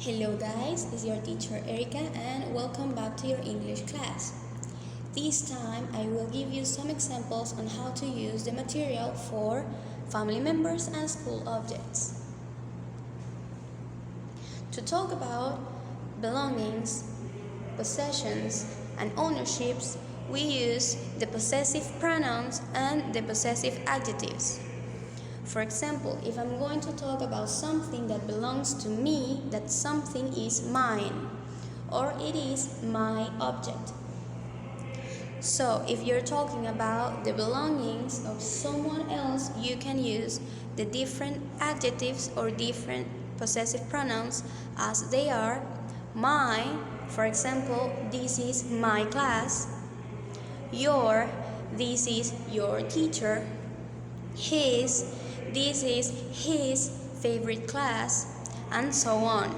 Hello guys, it's your teacher Erica and welcome back to your English class. This time I will give you some examples on how to use the material for family members and school objects. To talk about belongings, possessions, and ownerships, we use the possessive pronouns and the possessive adjectives. For example, if I'm going to talk about something that belongs to me, that something is mine, or it is my object. So, if you're talking about the belongings of someone else, you can use the different adjectives or different possessive pronouns as they are. My, for example, this is my class. Your, this is your teacher. His, this is his favorite class, and so on.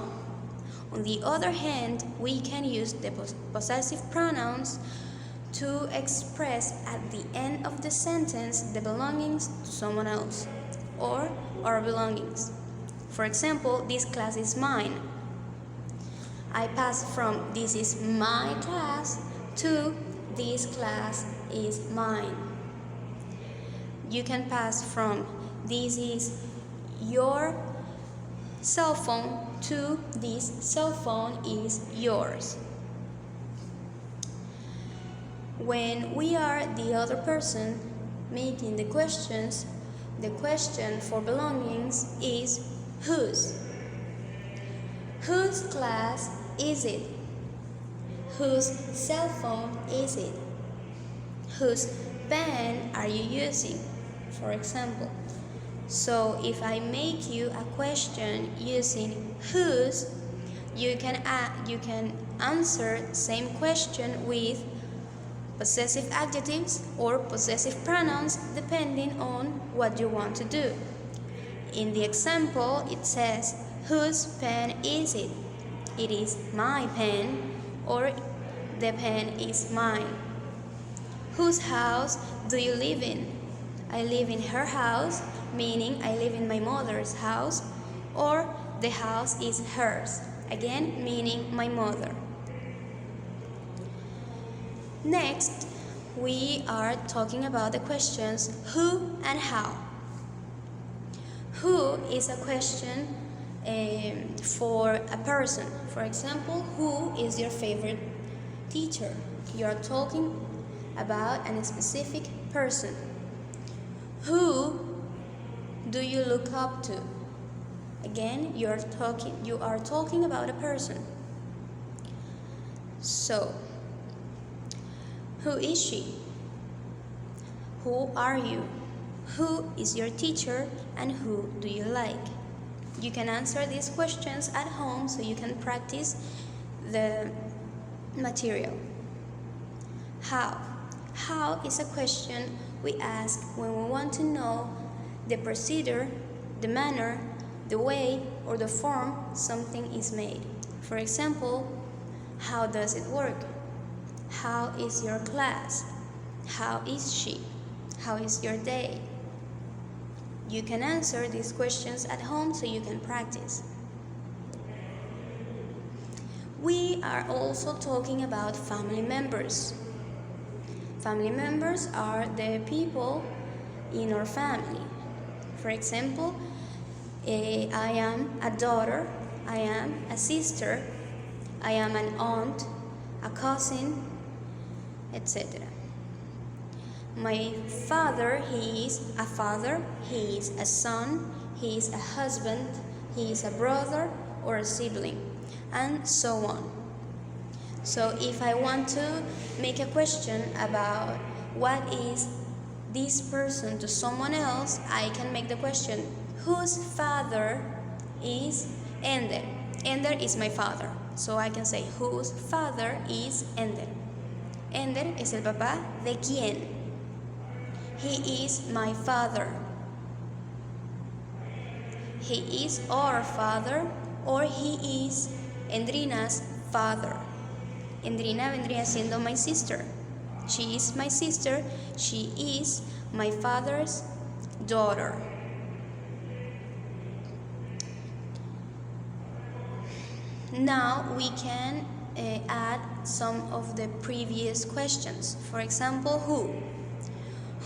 On the other hand, we can use the possessive pronouns to express at the end of the sentence the belongings to someone else or our belongings. For example, this class is mine. I pass from this is my class to this class is mine. You can pass from this is your cell phone to this cell phone is yours. When we are the other person making the questions, the question for belongings is whose. Whose class is it? Whose cell phone is it? Whose pen are you using? For example. So if I make you a question using whose, you can answer same question with possessive adjectives or possessive pronouns depending on what you want to do. In the example, it says, whose pen is it? It is my pen, or the pen is mine. Whose house do you live in? I live in her house, meaning I live in my mother's house, or the house is hers, again meaning my mother. Next, we are talking about the questions who and how. Who is a question for a person. For example, who is your favorite teacher? You are talking about a specific person. Who do you look up to? Again, you are talking about a person. So, who is she? Who are you? Who is your teacher and who do you like? You can answer these questions at home so you can practice the material. How? How is a question we ask when we want to know the procedure, the manner, the way, or the form something is made. For example, how does it work? How is your class? How is she? How is your day? You can answer these questions at home so you can practice. We are also talking about family members. Family members are the people in our family. For example, I am a daughter, I am a sister, I am an aunt, a cousin, etc. My father, he is a father, he is a son, he is a husband, he is a brother or a sibling, and so on. So if I want to make a question about what is this person to someone else, I can make the question, whose father is Ender? Ender is my father. So I can say, whose father is Ender? Ender es el papá de quién? He is my father. He is our father, or he is Endrina's father. Endrina vendría siendo my sister. She is my sister. She is my father's daughter. Now we can add some of the previous questions. For example, who?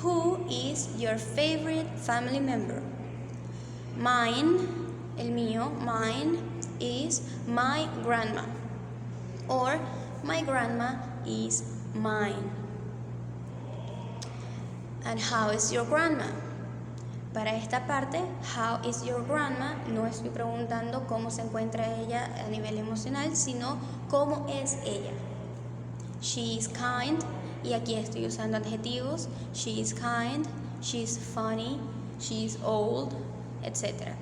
Who is your favorite family member? Mine, el mío, mine is my grandma. Or my grandma is mine. And how is your grandma? Para esta parte, how is your grandma, no estoy preguntando cómo se encuentra ella a nivel emocional, sino cómo es ella. She is kind, y aquí estoy usando adjetivos. She is kind, she is funny, she is old, etc.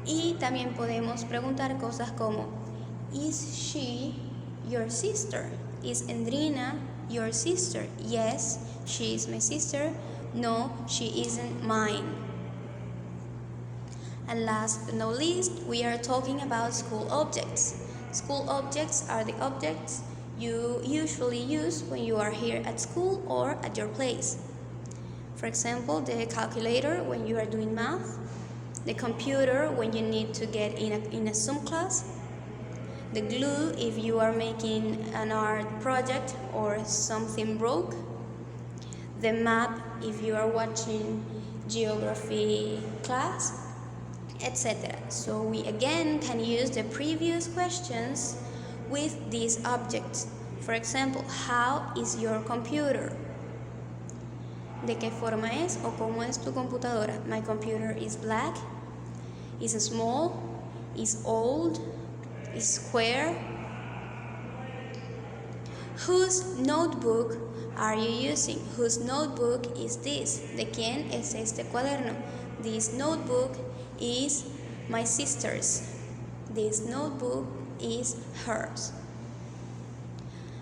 Y también podemos preguntar cosas como, is she your sister? Is Endrina your sister? Yes, she is my sister. No, she isn't mine. And last but not least, we are talking about school objects. School objects are the objects you usually use when you are here at school or at your place. For example, the calculator when you are doing math, the computer when you need to get in a Zoom class, the glue if you are making an art project or something broke, the map if you are watching geography class, etc. So we again can use the previous questions with these objects. For example, how is your computer? ¿De qué forma es o cómo es tu computadora? My computer is black, is small, is old, is square. Whose notebook are you using? Whose notebook is this? ¿De quién es este cuaderno? This notebook is my sister's. This notebook is hers.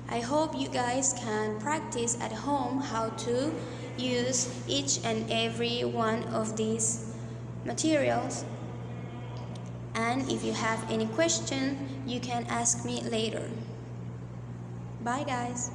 I hope you guys can practice at home how to use each and every one of these materials. And if you have any question, you can ask me later. Bye guys.